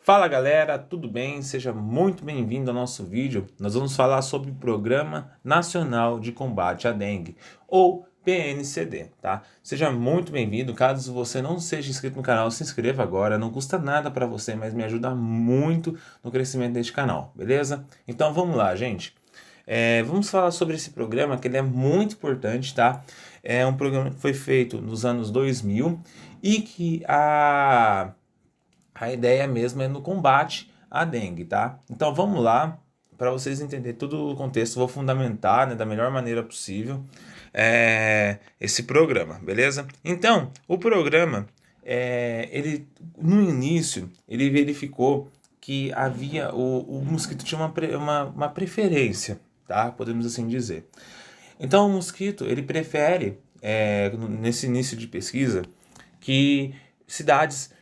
Fala galera, tudo bem? Seja muito bem-vindo ao nosso vídeo. Nós vamos falar sobre o Programa Nacional de Combate à Dengue, ou PNCD, tá? Seja muito bem-vindo. Caso você não seja inscrito no canal, se inscreva agora. Não custa nada para você, mas me ajuda muito no crescimento deste canal, beleza? Então vamos lá, gente. Vamos falar sobre esse programa, que ele é muito importante, tá? É um programa que foi feito nos anos 2000 e que a ideia mesmo é no combate à dengue, tá? Então vamos lá, para vocês entenderem todo o contexto, vou fundamentar, né, da melhor maneira possível esse programa, beleza? Então, o programa, ele no início, ele verificou que havia, o mosquito tinha uma preferência, tá? Podemos assim dizer. Então o mosquito, ele prefere, nesse início de pesquisa, que cidades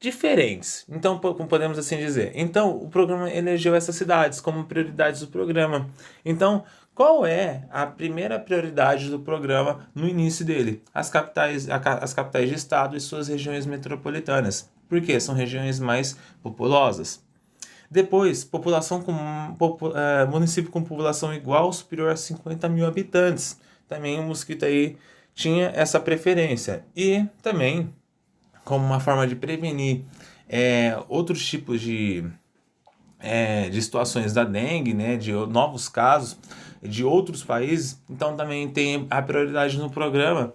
diferentes. Então, como podemos assim dizer. Então, o programa elegeu essas cidades como prioridades do programa. Então, qual é a primeira prioridade do programa no início dele? As capitais de estado e suas regiões metropolitanas. Por quê? São regiões mais populosas. Depois, município com população igual ou superior a 50 mil habitantes. Também o mosquito aí tinha essa preferência. E também, como uma forma de prevenir outros tipos de situações da dengue, né, de novos casos de outros países, então também tem a prioridade no programa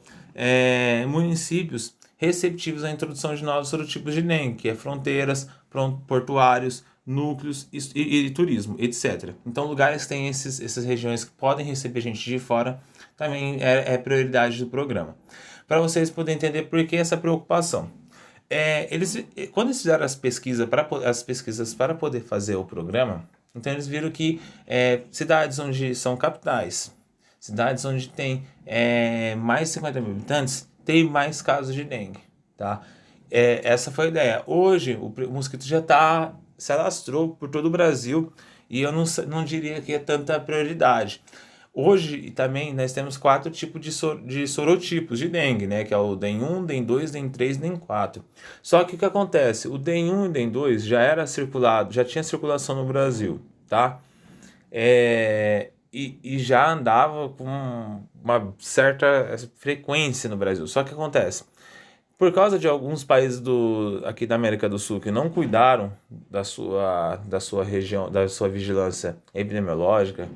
municípios receptivos à introdução de novos sorotipos de dengue, que é fronteiras, portuários, núcleos e turismo, etc. Então lugares que têm essas regiões que podem receber gente de fora também é prioridade do programa. Para vocês poderem entender por que essa preocupação. Quando eles fizeram as pesquisas para poder fazer o programa, então eles viram que cidades onde são capitais, cidades onde tem mais de 50 mil habitantes, tem mais casos de dengue, tá? Essa foi a ideia. Hoje, o mosquito já se alastrou por todo o Brasil e eu não diria que é tanta prioridade. Hoje também nós temos 4 tipos de sorotipos de dengue, né? Que é o DEN1, DEN2, DEN3 e DEN4. Só que o que acontece? O DEN1 e o DEN2 já era circulado, já tinha circulação no Brasil, tá? E já andava com uma certa frequência no Brasil. Só que acontece? Por causa de alguns países aqui da América do Sul que não cuidaram da sua região, da sua vigilância epidemiológica,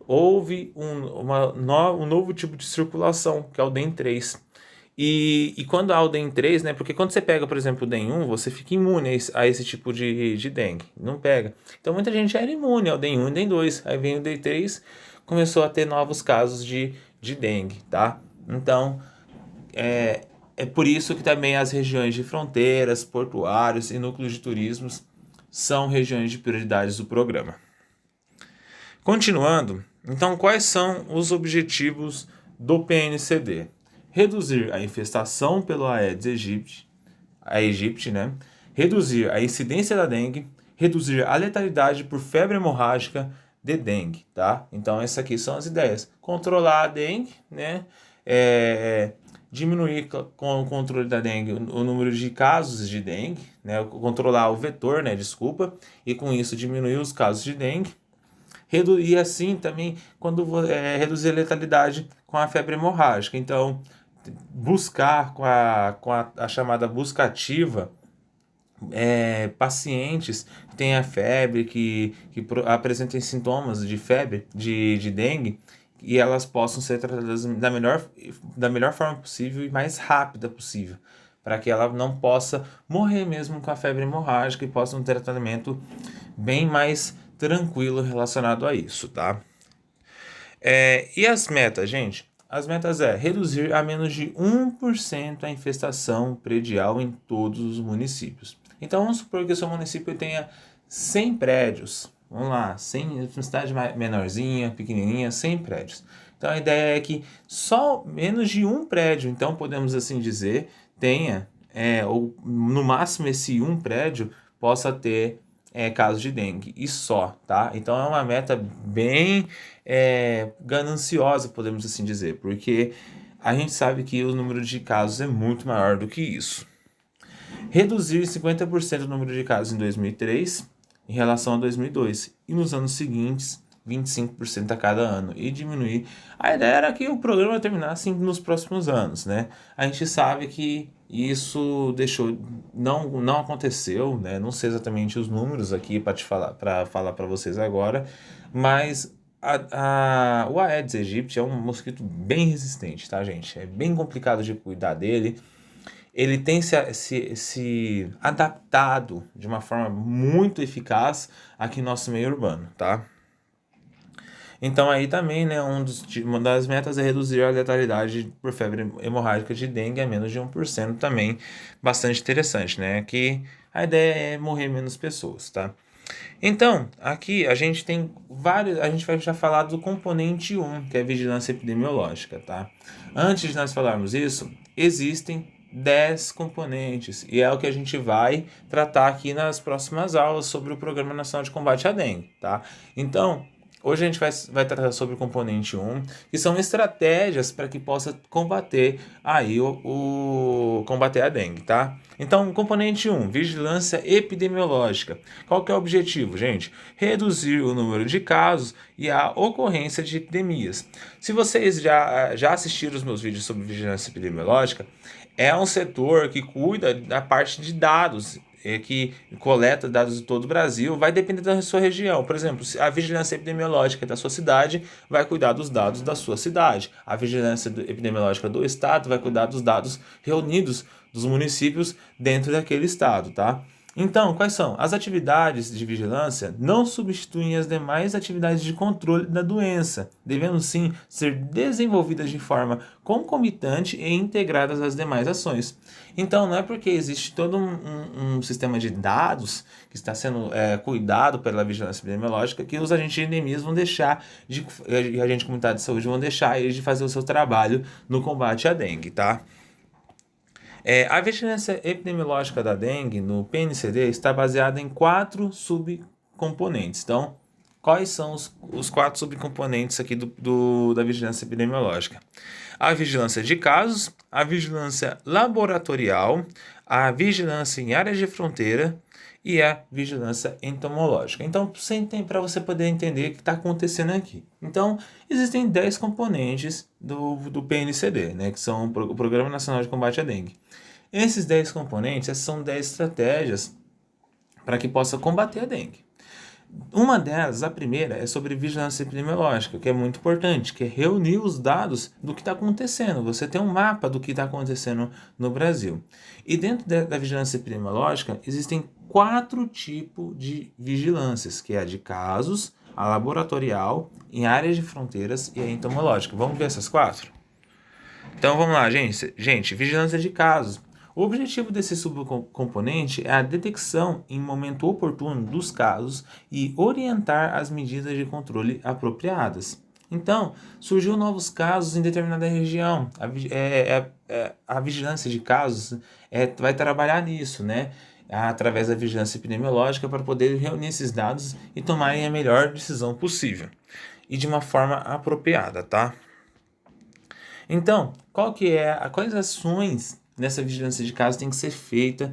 houve um novo tipo de circulação, que é o DEN3. E quando há o DEN3, né? Porque quando você pega, por exemplo, o DEN1, você fica imune a esse tipo de dengue. Não pega. Então muita gente era imune ao DEN1 e DEN2. Aí vem o DEN3, começou a ter novos casos de dengue, tá? Então, é por isso que também as regiões de fronteiras, portuários e núcleos de turismo são regiões de prioridades do programa. Continuando, então quais são os objetivos do PNCD? Reduzir a infestação pelo aegypti, né? Reduzir a incidência da dengue, reduzir a letalidade por febre hemorrágica de dengue, tá? Então essas aqui são as ideias. Controlar a dengue, né? Diminuir com o controle da dengue o número de casos de dengue, né? Controlar o vetor, né? Desculpa, e com isso diminuir os casos de dengue. E assim também reduzir a letalidade com a febre hemorrágica. Então, buscar com a chamada busca ativa pacientes que têm a febre, que apresentem sintomas de febre, de dengue, e elas possam ser tratadas da melhor forma possível e mais rápida possível, para que ela não possa morrer mesmo com a febre hemorrágica e possa ter um tratamento bem mais tranquilo relacionado a isso, tá? E as metas, gente? As metas reduzir a menos de 1% a infestação predial em todos os municípios. Então vamos supor que o seu município tenha 100 prédios. Vamos lá, 100, uma cidade menorzinha, pequenininha, 100 prédios. Então a ideia é que só menos de um prédio, então podemos assim dizer, tenha, ou no máximo esse um prédio possa ter casos de dengue e só, tá? Então é uma meta bem gananciosa, podemos assim dizer, porque a gente sabe que o número de casos é muito maior do que isso. reduzir 50% o número de casos em 2003 em relação a 2002 e nos anos seguintes 25% a cada ano e diminuir. A ideia era que o programa terminasse nos próximos anos, né? A gente sabe que isso não aconteceu, né? Não sei exatamente os números aqui para falar para vocês agora, mas o Aedes aegypti é um mosquito bem resistente, tá, gente? É bem complicado de cuidar dele. Ele tem se adaptado de uma forma muito eficaz aqui no nosso meio urbano, tá? Então aí também, né, uma das metas é reduzir a letalidade por febre hemorrágica de dengue a menos de 1%, também bastante interessante, né? Que a ideia é morrer menos pessoas, tá? Então, aqui a gente tem a gente vai já falar do componente 1, que é a vigilância epidemiológica, tá? Antes de nós falarmos isso, existem 10 componentes, e é o que a gente vai tratar aqui nas próximas aulas sobre o Programa Nacional de Combate à Dengue, tá? Então, hoje a gente vai tratar sobre o componente 1, que são estratégias para que possa combater aí combater a dengue, tá? Então, componente 1, vigilância epidemiológica. Qual que é o objetivo, gente? Reduzir o número de casos e a ocorrência de epidemias. Se vocês já assistiram os meus vídeos sobre vigilância epidemiológica, é um setor que cuida da parte de dados, que coleta dados de todo o Brasil, vai depender da sua região. Por exemplo, a vigilância epidemiológica da sua cidade vai cuidar dos dados da sua cidade. A vigilância epidemiológica do estado vai cuidar dos dados reunidos dos municípios dentro daquele estado, tá? Então, quais são? As atividades de vigilância não substituem as demais atividades de controle da doença, devendo sim ser desenvolvidas de forma concomitante e integradas às demais ações. Então, não é porque existe todo um sistema de dados que está sendo cuidado pela vigilância epidemiológica que os agentes de endemias vão deixar e agentes comunitários de saúde vão deixar eles de fazer o seu trabalho no combate à dengue, tá? A vigilância epidemiológica da dengue no PNCD está baseada em 4 subcomponentes. Então, quais são os 4 subcomponentes aqui da vigilância epidemiológica? A vigilância de casos, a vigilância laboratorial, a vigilância em áreas de fronteira e a vigilância entomológica. Então, para você poder entender o que está acontecendo aqui. Então, existem 10 componentes do PNCD, né, que são o Programa Nacional de Combate à Dengue. Esses 10 componentes, essas são 10 estratégias para que possa combater a dengue. Uma delas, a primeira, é sobre vigilância epidemiológica, que é muito importante, que é reunir os dados do que está acontecendo. Você tem um mapa do que está acontecendo no Brasil. E dentro da vigilância epidemiológica, existem 4 tipos de vigilâncias, que é a de casos, a laboratorial, em áreas de fronteiras e a entomológica. Vamos ver essas 4? Então vamos lá, gente. Gente, vigilância de casos. O objetivo desse subcomponente é a detecção em momento oportuno dos casos e orientar as medidas de controle apropriadas. Então, surgiu novos casos em determinada região. A vigilância de casos vai trabalhar nisso, né? Através da vigilância epidemiológica para poder reunir esses dados e tomarem a melhor decisão possível e de uma forma apropriada, tá? Então, quais ações nessa vigilância de casos tem que ser feita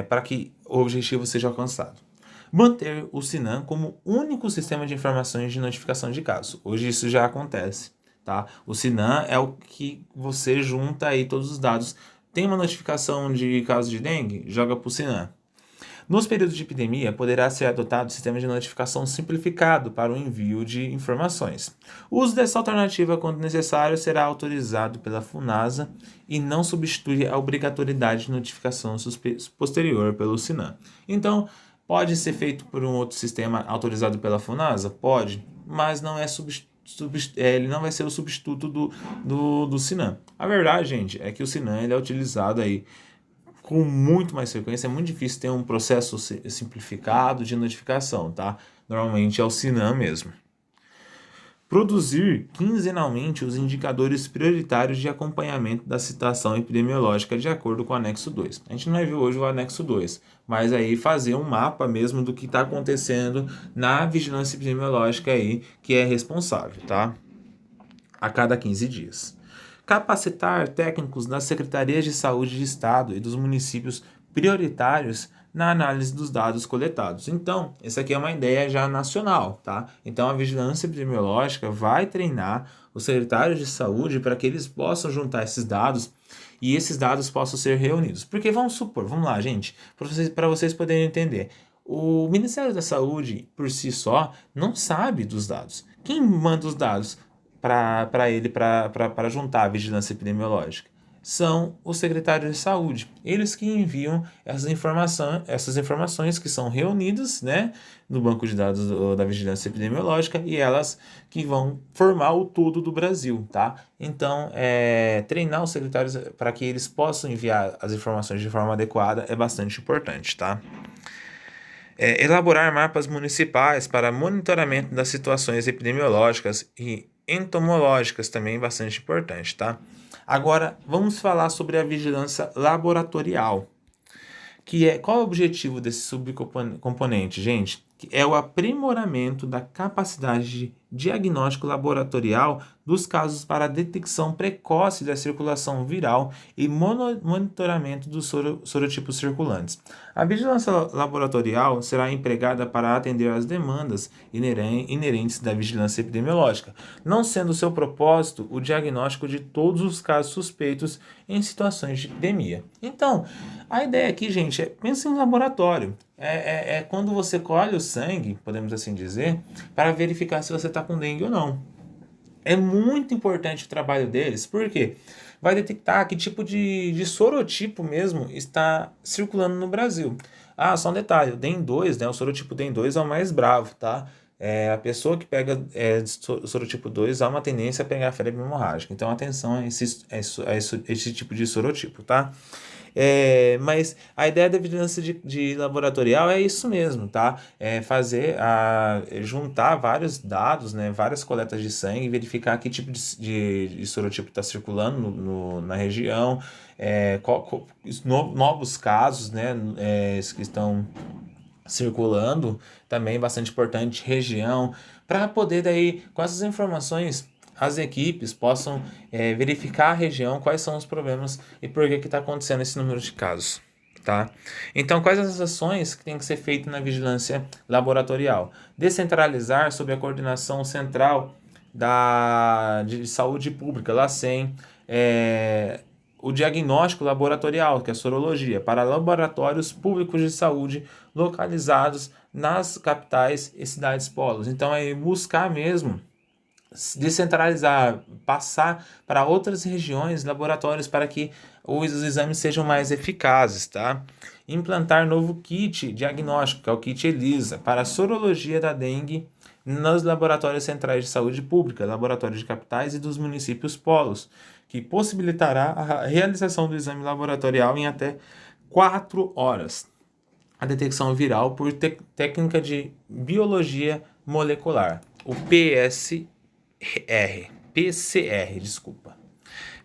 para que o objetivo seja alcançado? Manter o SINAM como único sistema de informações de notificação de casos. Hoje isso já acontece, tá? O SINAM é o que você junta aí todos os dados. Tem uma notificação de caso de dengue? Joga para o SINAM. Nos períodos de epidemia, poderá ser adotado um sistema de notificação simplificado para o envio de informações. O uso dessa alternativa, quando necessário, será autorizado pela FUNASA e não substitui a obrigatoriedade de notificação posterior pelo SINAM. Então, pode ser feito por um outro sistema autorizado pela FUNASA? Pode, mas não é ele não vai ser o substituto do SINAM. A verdade, gente, é que o SINAM ele é utilizado aí com muito mais frequência. É muito difícil ter um processo simplificado de notificação, tá? Normalmente é o SINAM mesmo. Produzir quinzenalmente os indicadores prioritários de acompanhamento da situação epidemiológica de acordo com o anexo 2. A gente não vai ver hoje o anexo 2, mas aí fazer um mapa mesmo do que está acontecendo na vigilância epidemiológica aí, que é responsável, tá? A cada 15 dias. Capacitar técnicos das secretarias de saúde de estado e dos municípios prioritários na análise dos dados coletados. Então, essa aqui é uma ideia já nacional, tá? Então, a vigilância epidemiológica vai treinar os secretários de saúde para que eles possam juntar esses dados e esses dados possam ser reunidos. Porque vamos supor, vamos lá, gente, para vocês poderem entender. O Ministério da Saúde, por si só, não sabe dos dados. Quem manda os dados para ele, para juntar a vigilância epidemiológica? São os secretários de saúde. Eles que enviam essas informações que são reunidas, né, no banco de dados da vigilância epidemiológica e elas que vão formar o todo do Brasil, tá? Então, treinar os secretários para que eles possam enviar as informações de forma adequada é bastante importante, tá? Elaborar mapas municipais para monitoramento das situações epidemiológicas e entomológicas também bastante importante, tá? Agora, vamos falar sobre a vigilância laboratorial, qual é o objetivo desse subcomponente, gente? Que é o aprimoramento da capacidade de diagnóstico laboratorial dos casos para a detecção precoce da circulação viral e monitoramento dos sorotipos circulantes. A vigilância laboratorial será empregada para atender às demandas inerentes da vigilância epidemiológica, não sendo seu propósito o diagnóstico de todos os casos suspeitos em situações de epidemia. Então, a ideia aqui, gente, pensa em laboratório. É quando você colhe o sangue, podemos assim dizer, para verificar se você está com dengue ou não. É muito importante o trabalho deles, porque vai detectar que tipo de sorotipo mesmo está circulando no Brasil. Só um detalhe, o DEM2, né, o sorotipo DEM2 é o mais bravo, tá? A pessoa que pega sorotipo 2 há uma tendência a pegar febre hemorrágica. Então, atenção a esse tipo de sorotipo, tá? Mas a ideia da vigilância de laboratorial é isso mesmo, tá? Juntar vários dados, né, várias coletas de sangue, verificar que tipo de sorotipo está circulando na região, novos casos, né, que estão circulando, também bastante importante, região, para poder daí, com essas informações, as equipes possam verificar a região, quais são os problemas e por que está acontecendo esse número de casos. Tá? Então, quais as ações que têm que ser feitas na vigilância laboratorial? Descentralizar sob a coordenação central de saúde pública, LACEN, o diagnóstico laboratorial, que é a sorologia, para laboratórios públicos de saúde localizados nas capitais e cidades polos. Então, buscar mesmo descentralizar, passar para outras regiões, laboratórios, para que os exames sejam mais eficazes, tá? Implantar novo kit diagnóstico, que é o kit ELISA, para a sorologia da dengue nos laboratórios centrais de saúde pública, laboratórios de capitais e dos municípios polos, que possibilitará a realização do exame laboratorial em até 4 horas. A detecção viral por técnica de biologia molecular, o PCR, desculpa.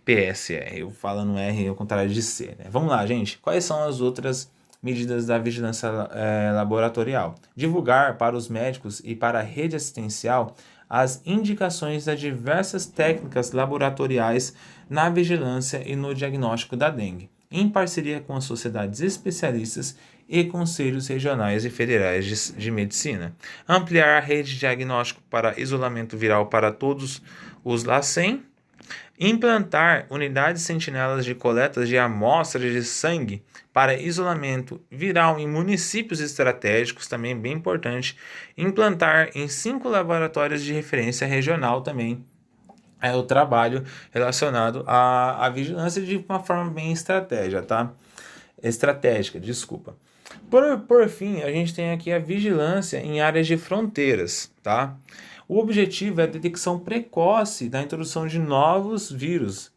PSR, eu falo no R ao contrário de C, né? Vamos lá, gente. Quais são as outras medidas da vigilância laboratorial? Divulgar para os médicos e para a rede assistencial as indicações das diversas técnicas laboratoriais na vigilância e no diagnóstico da dengue, em parceria com as sociedades especialistas e conselhos regionais e federais de medicina. Ampliar a rede de diagnóstico para isolamento viral para todos os LACEN. Implantar unidades sentinelas de coletas de amostras de sangue para isolamento viral em municípios estratégicos, também bem importante. Implantar em 5 laboratórios de referência regional também. É o trabalho relacionado à vigilância de uma forma bem estratégica, desculpa. Por fim, a gente tem aqui a vigilância em áreas de fronteiras, tá? O objetivo é a detecção precoce da introdução de novos vírus,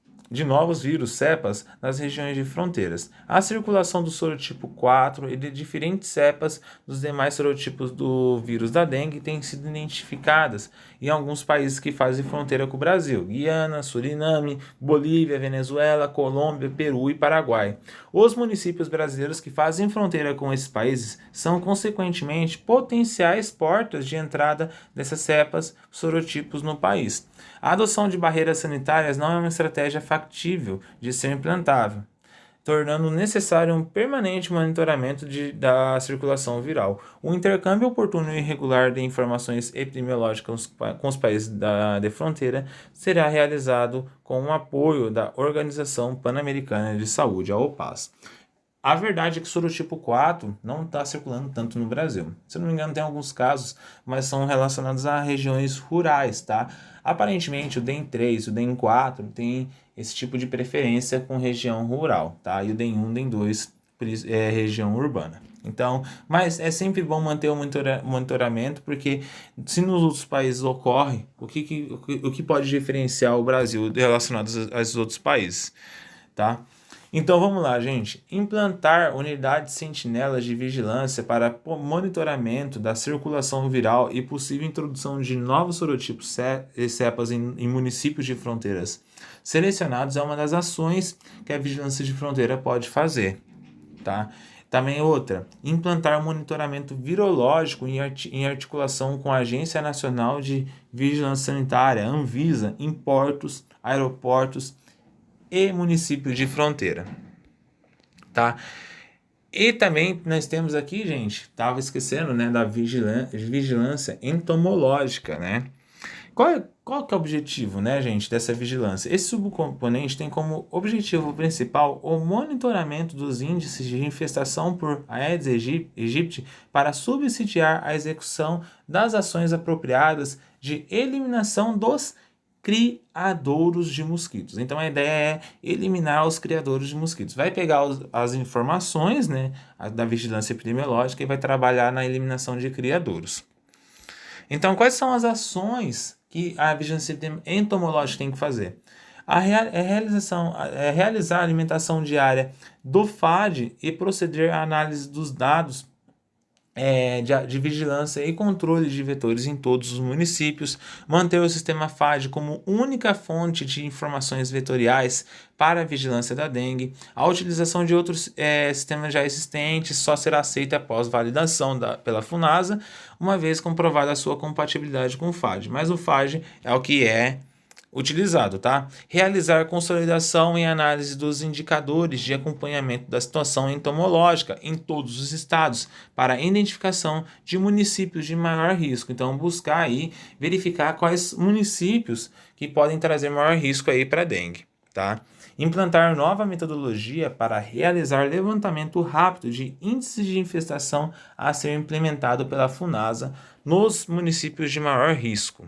cepas, nas regiões de fronteiras. A circulação do sorotipo 4 e de diferentes cepas dos demais sorotipos do vírus da dengue têm sido identificadas em alguns países que fazem fronteira com o Brasil: Guiana, Suriname, Bolívia, Venezuela, Colômbia, Peru e Paraguai. Os municípios brasileiros que fazem fronteira com esses países são, consequentemente, potenciais portas de entrada dessas cepas sorotipos no país. A adoção de barreiras sanitárias não é uma estratégia factível de ser implantável. tornando necessário um permanente monitoramento da circulação viral. O intercâmbio oportuno e regular de informações epidemiológicas com os países de fronteira será realizado com o apoio da Organização Pan-Americana de Saúde, a OPAS. A verdade é que o sorotipo 4 não está circulando tanto no Brasil. Se eu não me engano, tem alguns casos, mas são relacionados a regiões rurais, tá? Aparentemente, o DEN3, o DEN4 tem esse tipo de preferência com região rural, tá? E o DEN1, DEN2 é região urbana. Então, mas é sempre bom manter o monitoramento, porque se nos outros países ocorre, o que pode diferenciar o Brasil relacionado aos outros países, tá? Então vamos lá, gente. Implantar unidades sentinelas de vigilância para monitoramento da circulação viral e possível introdução de novos sorotipos e cepas em municípios de fronteiras selecionados é uma das ações que a vigilância de fronteira pode fazer, tá? Também outra, implantar monitoramento virológico em articulação com a Agência Nacional de Vigilância Sanitária, Anvisa, em portos, aeroportos e municípios de fronteira, tá? E também nós temos aqui, gente, tava esquecendo, né, da vigilância entomológica, né? Qual que é o objetivo, né, gente, dessa vigilância? Esse subcomponente tem como objetivo principal o monitoramento dos índices de infestação por Aedes aegypti para subsidiar a execução das ações apropriadas de eliminação dos criadouros de mosquitos. Então a ideia é eliminar os criadouros de mosquitos. Vai pegar as informações, né, da vigilância epidemiológica e vai trabalhar na eliminação de criadouros. Então, quais são as ações que a vigilância entomológica tem que fazer? Realizar a alimentação diária do FAD e proceder à análise dos dados de vigilância e controle de vetores em todos os municípios, manter o sistema FAD como única fonte de informações vetoriais para a vigilância da dengue. A utilização de outros sistemas já existentes só será aceita após validação pela FUNASA, uma vez comprovada a sua compatibilidade com o FAD. Mas o FAD é o que é utilizado, tá? Realizar consolidação e análise dos indicadores de acompanhamento da situação entomológica em todos os estados para identificação de municípios de maior risco. Então, buscar aí, verificar quais municípios que podem trazer maior risco aí para dengue, tá? Implantar nova metodologia para realizar levantamento rápido de índices de infestação a ser implementado pela FUNASA nos municípios de maior risco.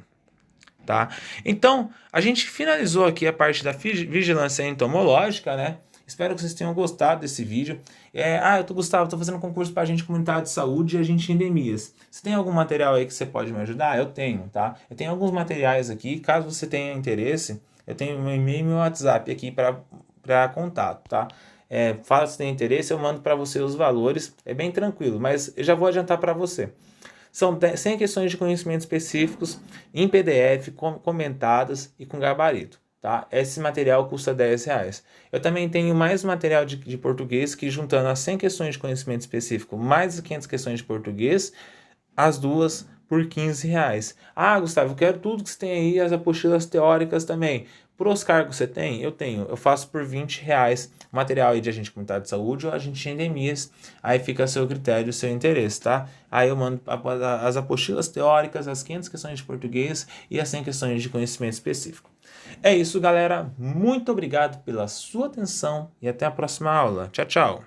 Tá? Então, a gente finalizou aqui a parte da vigilância entomológica, né? Espero que vocês tenham gostado desse vídeo. Gustavo, tô fazendo um concurso para agente comunitário de saúde e agente em endemias. Você tem algum material aí que você pode me ajudar? Eu tenho, tá? Eu tenho alguns materiais aqui, caso você tenha interesse, eu tenho meu e-mail e meu WhatsApp aqui para contato, tá? Fala se tem interesse, eu mando para você os valores, é bem tranquilo, mas eu já vou adiantar para você. São 100 questões de conhecimento específicos em PDF, comentadas e com gabarito. Tá? Esse material custa R$10. Eu também tenho mais material de português que, juntando as 100 questões de conhecimento específico mais as 500 questões de português, as duas por R$15. Ah, Gustavo, eu quero tudo que você tem aí, as apostilas teóricas também. Por os cargos que você tem? Eu tenho. Eu faço por R$20. Material aí de agente comunitário de saúde ou agente de endemias. Aí fica a seu critério, o seu interesse, tá? Aí eu mando as apostilas teóricas, as 500 questões de português e as 100 questões de conhecimento específico. É isso, galera. Muito obrigado pela sua atenção e até a próxima aula. Tchau, tchau.